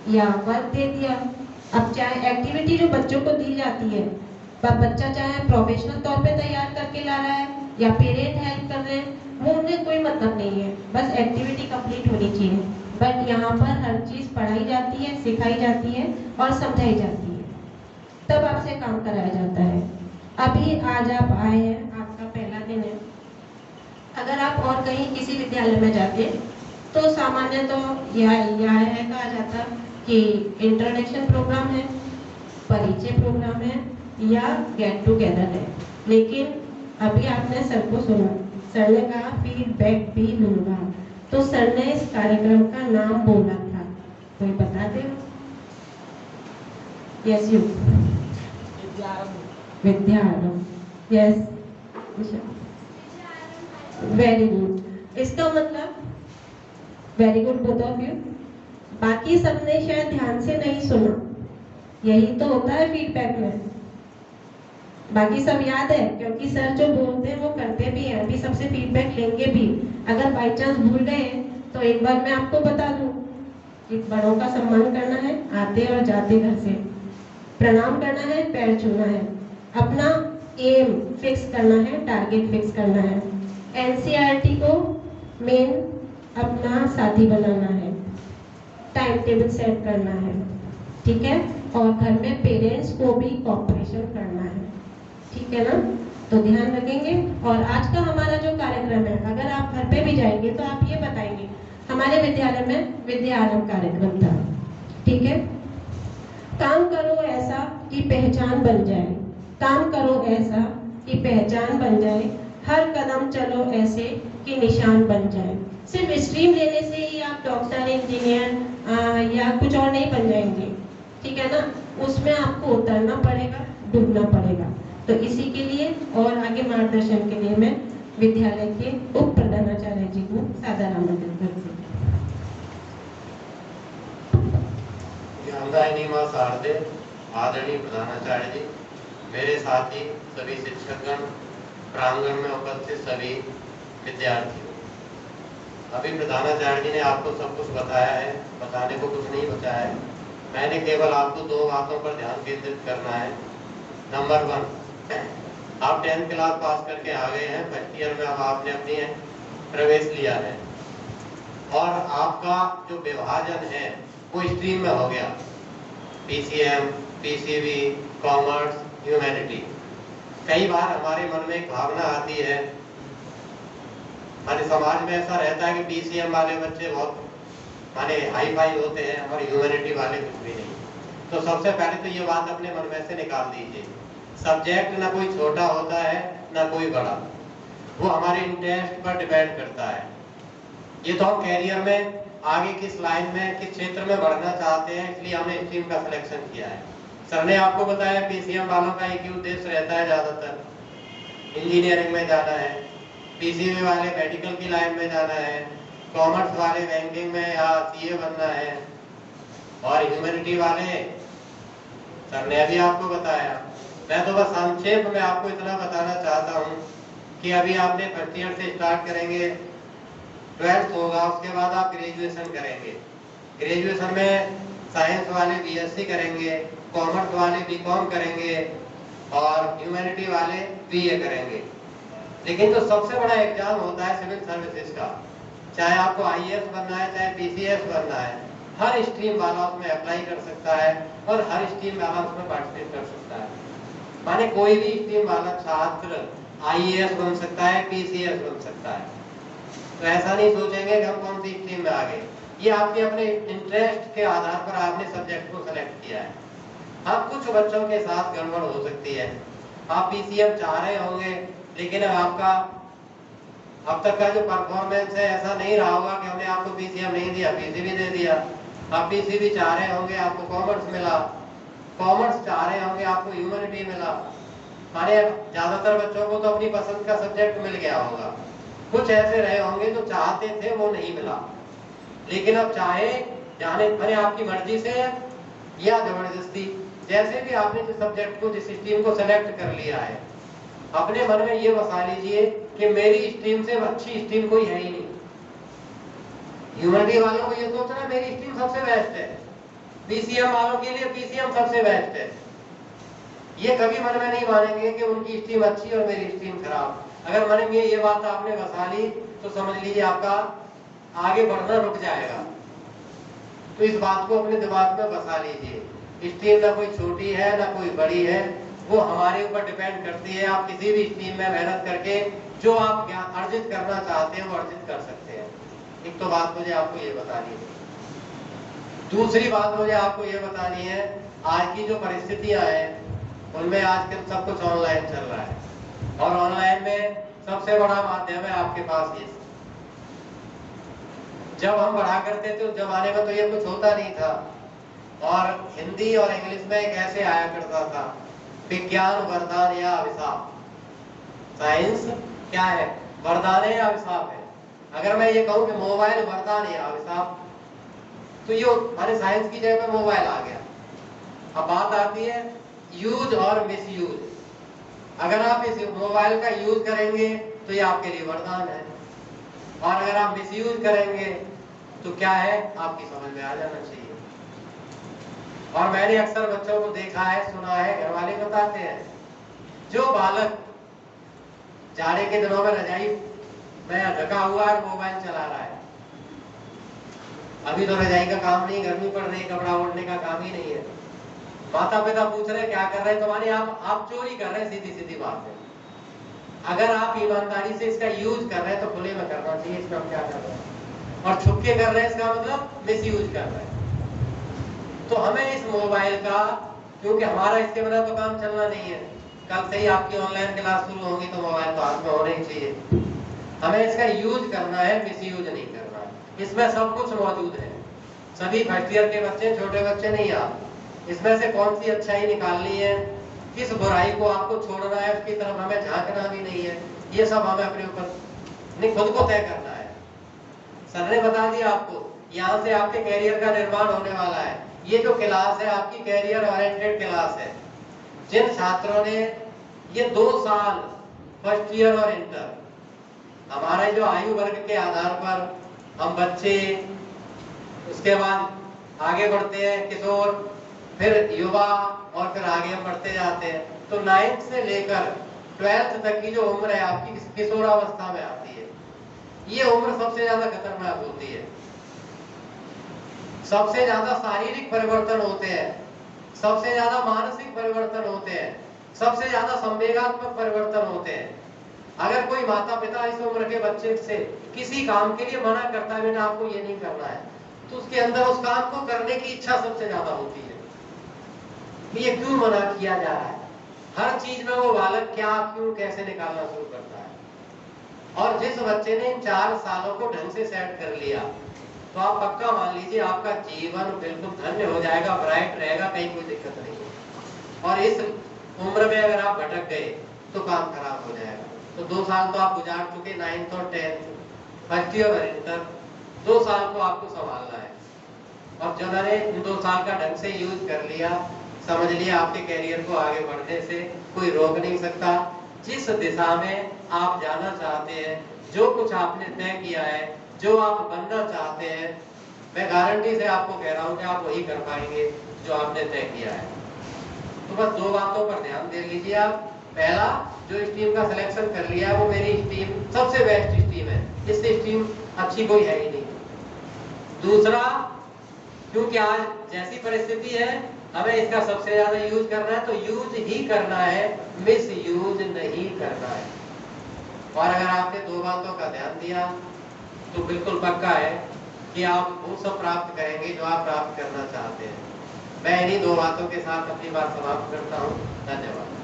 या वर्क दे दिया। अब चाहे एक्टिविटी जो बच्चों को दी जाती है, बच्चा चाहे प्रोफेशनल तौर पे तैयार करके ला रहा है या पेरेंट हेल्प कर रहे हैं, वो उन्हें कोई मतलब नहीं है, बस एक्टिविटी कंप्लीट होनी चाहिए। बट यहाँ पर हर चीज पढ़ाई जाती है, सिखाई जाती है और समझाई जाती है, तब आपसे काम कराया जाता है। अभी आज आप आए हैं, आपका पहला दिन है। अगर आप और कहीं किसी विद्यालय में जाते तो सामान्य तो यह है कहा जाता कि इंट्रोडक्शन प्रोग्राम है, परिचय प्रोग्राम है या गेट टुगेदर है। लेकिन अभी आपने सर को सुना, सर ने कहा फीडबैक भी लूंगा, तो सर ने इस कार्यक्रम का नाम बोला था, कोई बता दे? Yes you Vidyarambh. Yes, very good. इसका मतलब very good both of you. बाकी सबने शायद ध्यान से नहीं सुना, यही तो होता है फीडबैक में। बाकी सब याद है, क्योंकि सर जो बोलते हैं वो करते भी हैं, अभी सबसे फीडबैक लेंगे भी। अगर बाई चांस भूल गए तो एक बार मैं आपको बता दूं कि बड़ों का सम्मान करना है, आते और जाते घर से प्रणाम करना है, पैर छूना है, अपना एम फिक्स करना है, टारगेट फिक्स करना है, एनसीईआरटी को मेन अपना साथी बनाना है, टाइम टेबल सेट करना है, ठीक है, और घर में पेरेंट्स को भी कोऑपरेशन करना है, ठीक है ना? तो ध्यान रखेंगे। और आज का हमारा जो कार्यक्रम है, अगर आप घर पे भी जाएंगे तो आप ये बताएंगे हमारे विद्यालय में विद्यारंभ कार्यक्रम था, ठीक है। काम करो ऐसा कि पहचान बन जाए, काम करो ऐसा कि पहचान बन जाए, हर कदम चलो ऐसे कि निशान बन जाए। सिर्फ स्ट्रीम लेने से ही आप डॉक्टर, इंजीनियर या कुछ और नहीं बन जाएंगे, ठीक है ना? उसमें आपको उतरना पड़ेगा, डूबना पड़ेगा। तो इसी के लिए और आगे मार्गदर्शन के लिए मैं विद्यालय के उप प्रधानाचार्य जी को सादर आमंत्रित करती हूँ। आदरणीय प्रधानाचार्य जी, मेरे साथी सभी शिक्षकगण, प्रांगण में उपस्थित सभी विद्यार्थियों, अभी प्रधानाचार्य जी ने आपको सब कुछ बताया है, बताने को कुछ नहीं बचा है। मैंने केवल आपको दो बातों पर ध्यान केंद्रित करना है। नंबर 1, आप 10th क्लास पास करके आ गए हैं, फर्स्ट ईयर में अब आपने अपनी प्रवेश लिया है और आपका जो विभाजन है वो स्ट्रीम में हो गया, पीसीएम, पीसीबी, कॉमर्स, ह्यूमैनिटी। कई बार हमारे मन में एक भावना आती है, हमारे समाज में ऐसा रहता है कि पीसीएम वाले बच्चे बहुत माने हाई फाई होते हैं और ह्यूमैनिटी वाले कुछ भी नहीं। तो सबसे पहले तो ये बात अपने मन में से निकाल दीजिए, सब्जेक्ट ना कोई छोटा होता है ना कोई बड़ा, वो हमारे इंटरेस्ट पर डिपेंड करता है। ये तो हम कैरियर में आगे किस लाइन में, किस क्षेत्र में बढ़ना चाहते हैं, इसलिए हमने स्ट्रीम का सिलेक्शन किया है। सर ने आपको बताया पीसीएम वालों का एक ही उद्देश्य रहता है, ज्यादातर इंजीनियरिंग में जाना है, पीसीबी वाले मेडिकल की लाइन में जाना है, कॉमर्स वाले बैंकिंग में या सीए बनना है, और ह्यूमैनिटी वाले सर ने अभी आपको बताया। मैं तो बस संक्षेप में आपको इतना बताना चाहता हूँ कि अभी आपने फर्स्ट ईयर से स्टार्ट करेंगे, 12th होगा, उसके बाद आप ग्रेजुएशन करेंगे। ग्रेजुएशन में साइंस वाले बीएससी करेंगे, कॉमर्स वाले बीकॉम करेंगे और ह्यूमैनिटी वाले बीए करेंगे। लेकिन जो सबसे बड़ा एग्जाम होता है सिविल सर्विसेज का, चाहे आपको आईएएस बनना है, चाहे पीसीएस बनना है, हर स्ट्रीम वाला उसमें अप्लाई कर सकता है और हर स्ट्रीम वाला उसमें पार्टिसिपेट कर सकता है। माने कोई भी स्ट्रीम वाला छात्र आईएएस बन सकता है, पीसीएस बन सकता है। तो ऐसा नहीं सोचेंगे कि हम कौन सी स्ट्रीम में आ गए, ये आपके अपने इंटरेस्ट के आधार पर आपने सब्जेक्ट को सेलेक्ट किया है। हाँ, कुछ बच्चों के साथ गड़बड़ हो सकती है, आप पीसीएम चाह रहे होंगे लेकिन आपका अब तक का जो परफॉर्मेंस है ऐसा नहीं रहा होगा कि हमने आपको पीसीएम नहीं दिया, पीसीबी दे दिया। आप पीसीबी चाह रहे होंगे, आपको कॉमर्स मिला, कॉमर्स चाह रहे होंगे, आपको ह्यूमैनिटी मिला। माने ज्यादातर बच्चों को तो अपनी पसंद का सब्जेक्ट मिल गया होगा, कुछ ऐसे रहे होंगे जो चाहते थे वो नहीं मिला, लेकिन अब चाहे जाने मैंने आपकी मर्जी से या जबरदस्ती, जैसे भी आपने जिस सब्जेक्ट को, जिस स्ट्रीम को सेलेक्ट कर लिया है, अपने मन में ये बसा लीजिए कि मेरी स्ट्रीम से अच्छी स्ट्रीम कोई है ही नहीं। ह्यूमैनिटी वालों को ये सोचना मेरी स्ट्रीम सबसे बेस्ट है, पीसीएम वालों के लिए पीसीएम सबसे बेस्ट है। ये कभी मन में नहीं मानेंगे कि उनकी स्ट्रीम अच्छी और मेरी स्ट्रीम खराब। अगर मन में ये बात आपने बसा ली तो समझ लीजिए आपका आगे बढ़ना रुक जाएगा। तो इस बात को अपने दिमाग में बसा लीजिए। स्ट्रीम ना कोई छोटी है ना कोई बड़ी है, वो हमारे ऊपर डिपेंड करती है। आप किसी भी स्ट्रीम में मेहनत करके जो आप ज्ञान अर्जित करना चाहते हैं वो अर्जित कर सकते हैं। एक तो बात मुझे आपको ये बतानी है। दूसरी बात मुझे आपको ये बतानी है, आज की जो परिस्थितियां हैं उनमें आजकल सब कुछ ऑनलाइन चल रहा है और ऑनलाइन में सबसे बड़ा माध्यम है आपके पास ये। जब हम पढ़ा करते थे उस जमाने में तो ये कुछ होता नहीं था और हिंदी और इंग्लिश में एक ऐसे आया करता था, विज्ञान वरदान या अभिशाप। साइंस क्या है, वरदान है या अभिशाप है। अगर मैं ये कहूं कि मोबाइल वरदान है या अभिशाप, तो ये हमारे साइंस की जगह पे मोबाइल आ गया। अब बात आती है यूज और मिस यूज। अगर आप इस मोबाइल का यूज करेंगे तो ये आपके लिए वरदान है और अगर आप मिस यूज करेंगे तो क्या है, आपकी समझ में आ जाना चाहिए। और मैंने अक्सर बच्चों को देखा है, सुना है, घर वाले बताते हैं, जो बालक जाड़े के दिनों में रजाई में ढका हुआ है मोबाइल चला रहा है। अभी तो रजाई का काम नहीं, गर्मी पड़ रही, कपड़ा ओढ़ने का काम ही नहीं है। माता पिता पूछ रहे क्या कर रहे हैं, तो माने आप चोरी कर रहे हैं, सीधी सीधी बात है। अगर आप ईमानदारी से इसका यूज कर रहे हैं तो खुले में करना चाहिए। इसमें हम क्या कर रहे हैं और छुपके कर रहे हैं, इसका मतलब मिस यूज कर रहे हैं। तो हमें इस मोबाइल का, क्योंकि हमारा इसके बिना तो काम चलना नहीं है, कल से ही आपकी ऑनलाइन क्लास शुरू होगी तो मोबाइल तो हाथ में होना ही चाहिए। हमें इसका यूज करना है, मिस यूज नहीं करना है। इसमें सब कुछ मौजूद है। सभी फर्स्ट ईयर के बच्चे, छोटे बच्चे नहीं, आप इसमें से कौन सी अच्छाई निकालनी है, किस बुराई को आपको छोड़ना है, उसकी तरफ हमें झांकना भी नहीं है। ये सब हमें अपने ऊपर नहीं, खुद को तय करना है। सर ने बता दिया आपको, यहाँ से आपके कैरियर का निर्माण होने वाला है। ये जो क्लास है आपकी कैरियर ओरिएंटेड क्लास है। जिन छात्रों ने ये 2 साल फर्स्ट ईयर और इंटर, हमारे जो आयु वर्ग के आधार पर हम बच्चे, उसके बाद आगे बढ़ते हैं किशोर, फिर युवा और फिर आगे हम बढ़ते जाते हैं। तो 9th से लेकर 12th तक की जो उम्र है आपकी किशोरावस्था में आती है। ये उम्र सबसे ज्यादा खतरनाक होती है। सबसे ज्यादा शारीरिक परिवर्तन होते हैं, सबसे ज्यादा मानसिक परिवर्तन होते हैं, सबसे ज्यादा संवेगात्मक परिवर्तन होते हैं। अगर कोई माता पिता इस उम्र के बच्चे से किसी काम के लिए मना करता है, बेटा आपको ये नहीं करना है, तो उसके अंदर उस काम को करने की इच्छा सबसे ज्यादा होती है। ये क्यों मना किया जा रहा है, हर चीज में वो बालक क्या क्यों कैसे निकालना शुरू करता है। और जिस बच्चे ने इन 4 सालों को ढंग से सेट कर लिया, तो आप पक्का मान लीजिए आपका जीवन बिल्कुल धन्य हो जाएगा, ब्राइट रहेगा, कहीं कोई दिक्कत नहीं है। और इस उम्र में अगर आप भटक गए तो काम खराब हो जाएगा। तो 2 साल तो आप गुजार चुके, 9th और 10th, फर्स्ट ईयर और इंटर, 2 साल को आपको संभालना है। और जब मैंने इन 2 साल का ढंग से यूज कर लिया, समझ लिया आपके कैरियर को आगे बढ़ने से कोई रोक नहीं सकता। जिस दिशा में आप जाना चाहते हैं, जो कुछ आपने तय किया है, जो आप बनना चाहते हैं, मैं गारंटी से आपको कह रहा हूं कि आप वही कर पाएंगे जो आपने तय किया है। तो बस 2 बातों पर ध्यान दे लीजिए आप। पहला, जो स्ट्रीम का सिलेक्शन कर लिया है वो मेरी स्ट्रीम सबसे बेस्ट स्ट्रीम है, इससे स्ट्रीम अच्छी कोई है ही नहीं। दूसरा, क्योंकि आज जैसी परिस्थिति है हमें इसका सबसे ज्यादा यूज करना है, तो यूज ही करना है, मिस यूज नहीं करना है। और अगर आपने 2 बातों का ध्यान दिया तो बिल्कुल पक्का है कि आप वो सब प्राप्त करेंगे जो आप प्राप्त करना चाहते हैं। मैं इन्हीं 2 बातों के साथ अपनी बात समाप्त करता हूँ। धन्यवाद।